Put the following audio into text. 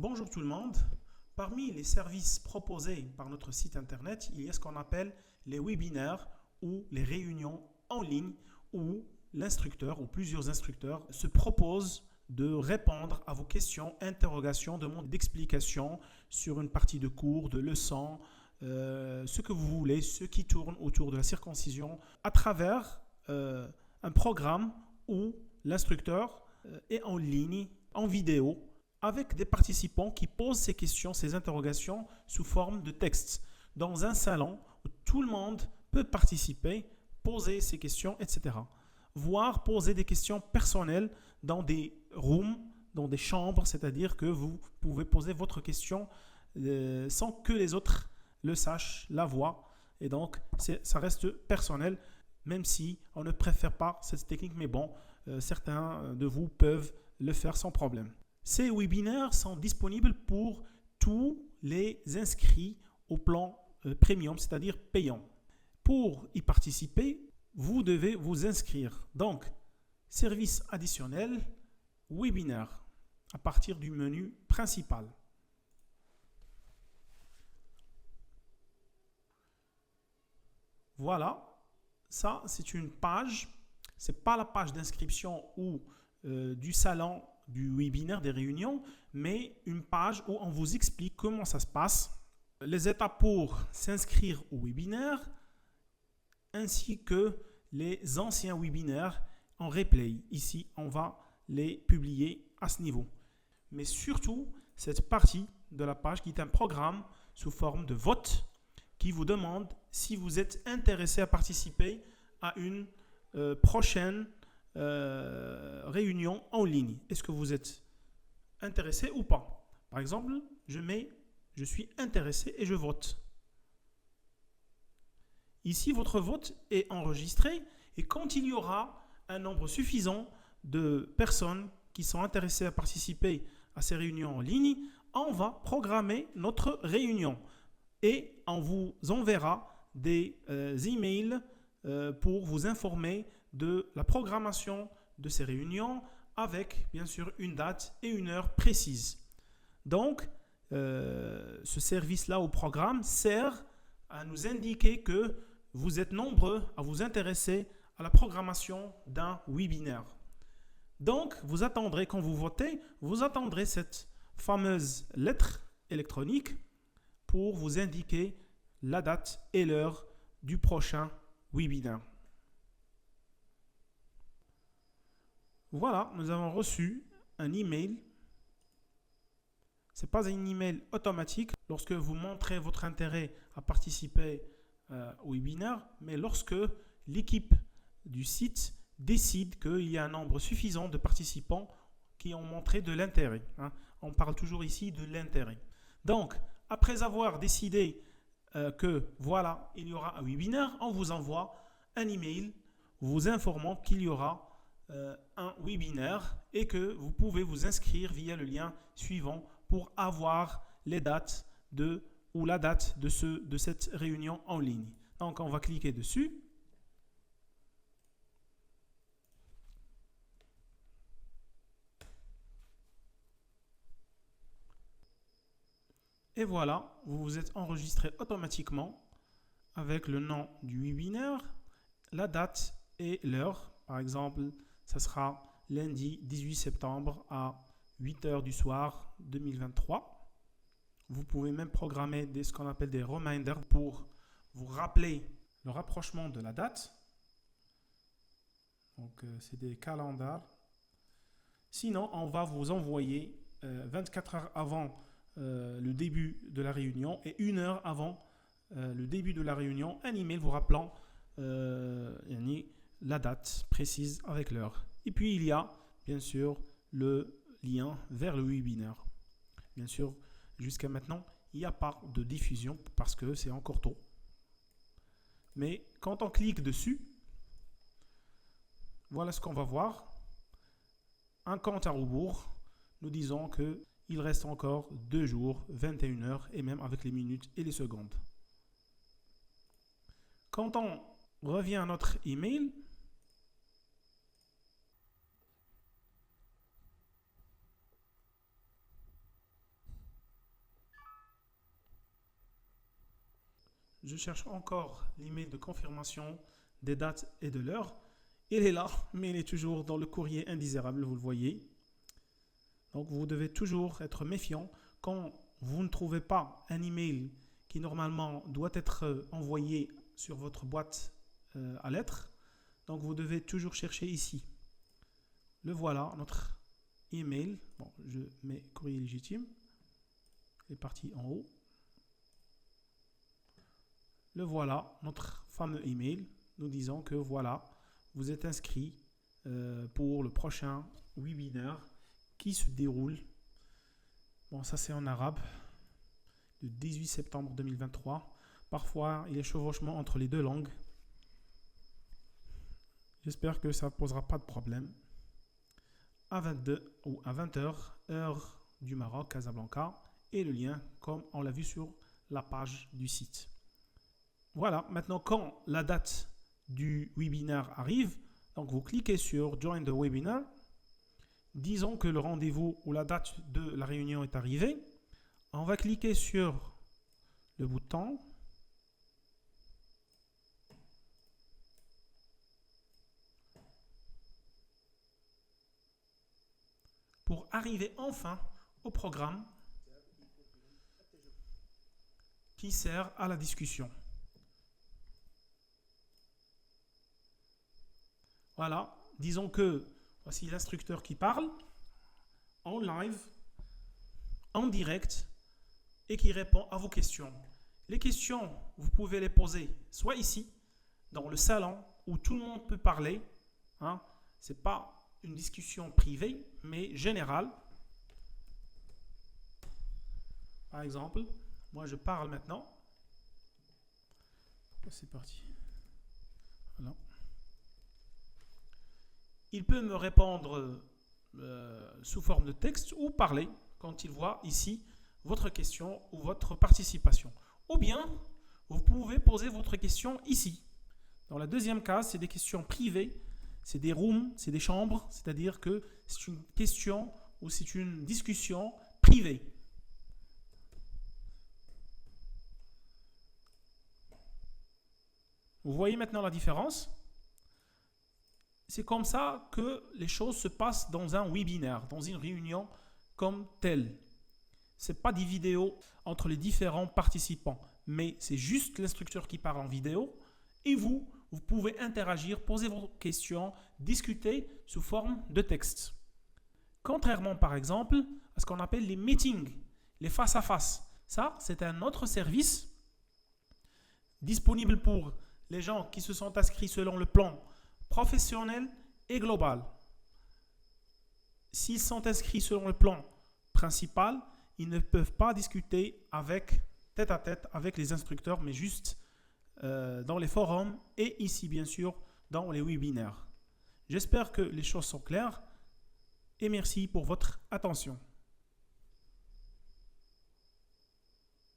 Bonjour tout le monde. Parmi les services proposés par notre site internet, il y a ce qu'on appelle les webinaires ou les réunions en ligne où l'instructeur ou plusieurs instructeurs se proposent de répondre à vos questions, interrogations, demandes d'explications sur une partie de cours, de leçons, ce que vous voulez, ce qui tourne autour de la circoncision à travers un programme où l'instructeur est en ligne, en vidéo, avec des participants qui posent ces questions, ces interrogations sous forme de texte, dans un salon où tout le monde peut participer, poser ses questions, etc. Voire poser des questions personnelles dans des rooms, dans des chambres, c'est-à-dire que vous pouvez poser votre question sans que les autres le sachent, la voient. Et donc, ça reste personnel, même si on ne préfère pas cette technique, mais bon, certains de vous peuvent le faire sans problème. Ces webinaires sont disponibles pour tous les inscrits au plan premium, c'est-à-dire payant. Pour y participer, vous devez vous inscrire. Donc, service additionnel, webinaire, à partir du menu principal. Voilà, ça c'est une page. Ce n'est pas la page d'inscription ou du salon du webinaire, des réunions, mais une page où on vous explique comment ça se passe, les étapes pour s'inscrire au webinaire, ainsi que les anciens webinaires en replay. Ici, on va les publier à ce niveau. Mais surtout, cette partie de la page qui est un programme sous forme de vote qui vous demande si vous êtes intéressé à participer à une prochaine réunion en ligne. Est-ce que vous êtes intéressé ou pas? Par exemple, je suis intéressé et je vote. Ici, votre vote est enregistré et quand il y aura un nombre suffisant de personnes qui sont intéressées à participer à ces réunions en ligne, on va programmer notre réunion et on vous enverra des emails pour vous informer de la programmation de ces réunions avec bien sûr une date et une heure précise. Donc, ce service-là au programme sert à nous indiquer que vous êtes nombreux à vous intéresser à la programmation d'un webinaire. Donc, vous attendrez, quand vous votez, vous attendrez cette fameuse lettre électronique pour vous indiquer la date et l'heure du prochain webinaire. Voilà, nous avons reçu un email. Ce n'est pas un email automatique lorsque vous montrez votre intérêt à participer au webinaire, mais lorsque l'équipe du site décide qu'il y a un nombre suffisant de participants qui ont montré de l'intérêt. On parle toujours ici de l'intérêt. Donc, après avoir décidé que voilà, il y aura un webinaire, on vous envoie un email vous informant qu'il y aura un webinaire et que vous pouvez vous inscrire via le lien suivant pour avoir les dates ou la date de cette réunion en ligne. Donc, on va cliquer dessus. Et voilà, vous vous êtes enregistré automatiquement avec le nom du webinaire, la date et l'heure. Par exemple, ça sera lundi 18 septembre à 8h du soir 2023. Vous pouvez même programmer ce qu'on appelle des reminders pour vous rappeler le rapprochement de la date. Donc, c'est des calendars. Sinon, on va vous envoyer 24 heures avant le début de la réunion et 1 heure avant le début de la réunion, un email vous rappelant la date précise avec l'heure. Et puis, il y a bien sûr le lien vers le webinaire. Bien sûr, jusqu'à maintenant, il n'y a pas de diffusion parce que c'est encore tôt. Mais quand on clique dessus, voilà ce qu'on va voir. Un compte à rebours. Nous disons qu'il reste encore 2 jours, 21 heures et même avec les minutes et les secondes. Quand on revient à notre email, je cherche encore l'email de confirmation des dates et de l'heure. Il est là, mais il est toujours dans le courrier indésirable, vous le voyez. Donc, vous devez toujours être méfiant quand vous ne trouvez pas un email qui normalement doit être envoyé sur votre boîte à lettres. Donc, vous devez toujours chercher ici. Le voilà, notre email. Bon, je mets courrier légitime. Il est parti en haut. Le voilà, notre fameux email. Nous disons que voilà, vous êtes inscrit pour le prochain webinaire qui se déroule. Bon, ça c'est en arabe. Le 18 septembre 2023. Parfois, il y a chevauchement entre les deux langues. J'espère que ça ne posera pas de problème. À 22 ou à 20h, heure du Maroc, Casablanca, et le lien comme on l'a vu sur la page du site. Voilà, maintenant quand la date du webinaire arrive, donc vous cliquez sur Join the Webinar. Disons que le rendez-vous ou la date de la réunion est arrivée. On va cliquer sur le bouton. Pour arriver enfin au programme qui sert à la discussion. Voilà, disons que voici l'instructeur qui parle en live, en direct et qui répond à vos questions. Les questions, vous pouvez les poser soit ici, dans le salon où tout le monde peut parler. Ce n'est pas une discussion privée, mais générale. Par exemple, moi je parle maintenant. C'est parti. Voilà. Il peut me répondre sous forme de texte ou parler quand il voit ici votre question ou votre participation. Ou bien, vous pouvez poser votre question ici. Dans la deuxième case, c'est des questions privées. C'est des rooms, c'est des chambres, c'est-à-dire que c'est une question ou c'est une discussion privée. Vous voyez maintenant la différence? C'est comme ça que les choses se passent dans un webinaire, dans une réunion comme telle. Ce n'est pas des vidéos entre les différents participants, mais c'est juste l'instructeur qui parle en vidéo et vous pouvez interagir, poser vos questions, discuter sous forme de texte. Contrairement par exemple à ce qu'on appelle les meetings, les face-à-face. Ça, c'est un autre service disponible pour les gens qui se sont inscrits selon le plan professionnel et global. S'ils sont inscrits selon le plan principal, ils ne peuvent pas discuter tête à tête avec les instructeurs, mais juste dans les forums et ici bien sûr dans les webinaires. J'espère que les choses sont claires et merci pour votre attention.